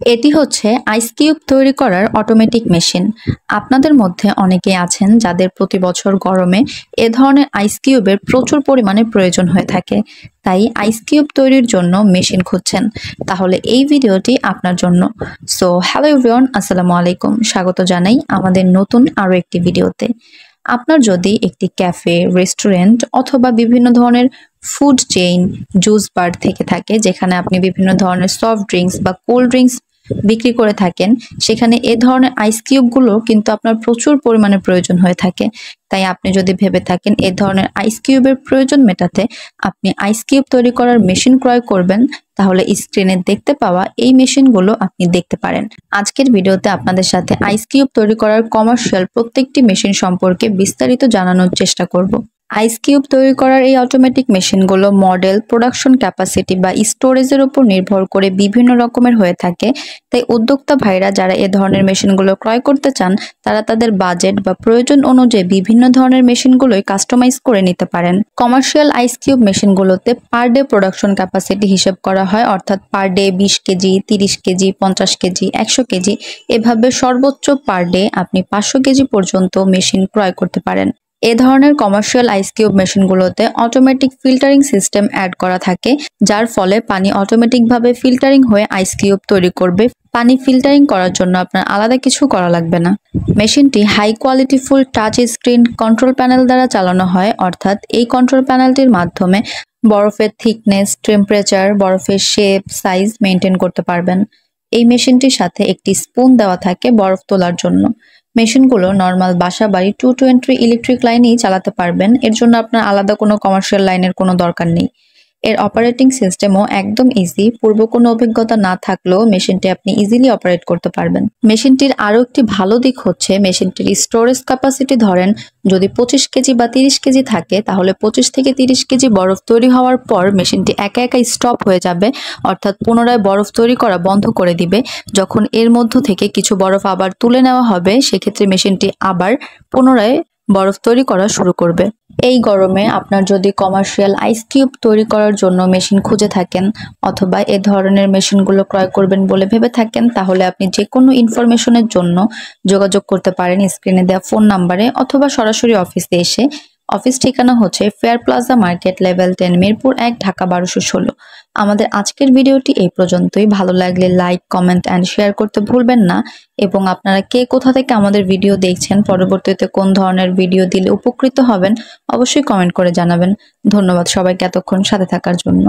এটি হচ্ছে ice cube তৈরি করার অটোমেটিক মেশিন। আপনাদের মধ্যে অনেকেই আছেন যাদের প্রতি বছর গরমে এ ধরনের আইস কিউবের প্রচুর পরিমাণে প্রয়োজন হয়ে থাকে, তাই আইস কিউব তৈরির জন্য মেশিন খুঁজছেন। তাহলে এই ভিডিওটি আপনার জন্য। সো হ্যালো এভরিওয়ান, আসসালামু আলাইকুম, স্বাগত জানাই আমাদের নতুন আরও একটি ভিডিওতে। আপনার যদি একটি ক্যাফে, রেস্টুরেন্ট অথবা বিভিন্ন ধরনের ফুড চেইন, জুস বার থেকে থাকে যেখানে আপনি বিভিন্ন ধরনের সফট ড্রিঙ্কস বা কোল্ড ড্রিঙ্কস বিক্রি করে থাকেন, সেখানে এ ধরনের আইস কিউবগুলো কিন্তু আপনার প্রচুর পরিমাণে প্রয়োজন হয়ে থাকে। তাই আপনি যদি ভেবে থাকেন এ ধরনের আইস কিউবের প্রয়োজন মেটাতে আপনি আইস কিউব তৈরি করার মেশিন ক্রয় করবেন, তাহলে স্ক্রিনে দেখতে পাওয়া এই মেশিনগুলো আপনি দেখতে পারেন। আজকের ভিডিওতে আপনাদের সাথে আইস কিউব তৈরি করার কমার্শিয়াল প্রত্যেকটি মেশিন সম্পর্কে বিস্তারিত জানানোর চেষ্টা করব। আইস কিউব তৈরি করার এই অটোমেটিক মেশিনগুলো মডেল, প্রোডাকশন ক্যাপাসিটি বা স্টোরেজের উপর নির্ভর করে বিভিন্ন রকমের হয়ে থাকে। তাই উদ্যোক্তা ভাইরা যারা এ ধরনের মেশিনগুলো ক্রয় করতে চান, তারা তাদের বাজেট বা প্রয়োজন অনুযায়ী বিভিন্ন ধরনের মেশিনগুলোই কাস্টমাইজ করে নিতে পারেন। কমার্শিয়াল আইস কিউব মেশিনগুলোতে পার ডে প্রোডাকশন ক্যাপাসিটি হিসেব করা হয়, অর্থাৎ per day 20 KG, 30 KG, 50 KG, 100 KG, এভাবে সর্বোচ্চ পার ডে আপনি 500 কেজি পর্যন্ত মেশিন ক্রয় করতে পারেন। এ ধরনের কমার্শিয়াল আইস কিউব মেশিনগুলোতে অটোমেটিক ফিল্টারিং সিস্টেম অ্যাড করা থাকে, যার ফলে পানি অটোমেটিকভাবে ফিল্টারিং হয়ে আইস কিউব তৈরি করবে। পানি ফিল্টারিং করার জন্য আপনার আলাদা কিছু করা লাগবে না। মেশিনটি high quality full touch screen control panel দ্বারা চালানো হয়, অর্থাৎ এই কন্ট্রোল প্যানেলটির মাধ্যমে বরফের থিকনেস, টেম্পারেচার, বরফের শেপ, সাইজ মেনটেন করতে পারবেন। এই মেশিনটির সাথে একটি স্পুন দেওয়া থাকে বরফ তোলার জন্য। মেশিনগুলো নর্মাল বাসা বাড়ি 220 ইলেকট্রিক লাইনেই চালাতে পারবেন, এর জন্য আপনার আলাদা কোনো কমার্শিয়াল লাইনের কোনো দরকার নেই। এর অপারেটিং সিস্টেমও একদম ইজি, পূর্ব কোনো অভিজ্ঞতা না থাকলেও মেশিনটি আপনি ইজিলি অপারেট করতে পারবেন। মেশিনটির আরও একটি ভালো দিক হচ্ছে মেশিনটির স্টোরেজ ক্যাপাসিটি। ধরেন যদি 25 কেজি বা 30 কেজি থাকে, তাহলে 25 থেকে 30 কেজি বরফ তৈরি হওয়ার পর মেশিনটি একা একা স্টপ হয়ে যাবে, অর্থাৎ পুনরায় বরফ তৈরি করা বন্ধ করে দিবে। যখন এর মধ্য থেকে কিছু বরফ আবার তুলে নেওয়া হবে, সেক্ষেত্রে মেশিনটি আবার পুনরায় বরফ তৈরি করা শুরু করবে। এই গরমে আপনার যদি কমার্শিয়াল আইস কিউব তৈরি করার জন্য মেশিন খুঁজে থাকেন অথবা এ ধরনের মেশিনগুলো ক্রয় করবেন বলে ভেবে থাকেন, তাহলে আপনি যে কোনো ইনফরমেশনের জন্য যোগাযোগ করতে পারেন স্ক্রিনে দেওয়া ফোন নাম্বারে অথবা সরাসরি অফিসে এসে। অফিস ঠিকানা হচ্ছে fair plaza market, level 10, Mirpur 1, Dhaka 1216। আমাদের আজকের ভিডিওটি এই পর্যন্তই। ভালো লাগলে লাইক, কমেন্ট অ্যান্ড শেয়ার করতে ভুলবেন না। এবং আপনারা কে কোথা থেকে আমাদের ভিডিও দেখছেন, পরবর্তীতে কোন ধরনের ভিডিও দিলে উপকৃত হবেন, অবশ্যই কমেন্ট করে জানাবেন। ধন্যবাদ সবাইকে এতক্ষণ সাথে থাকার জন্য।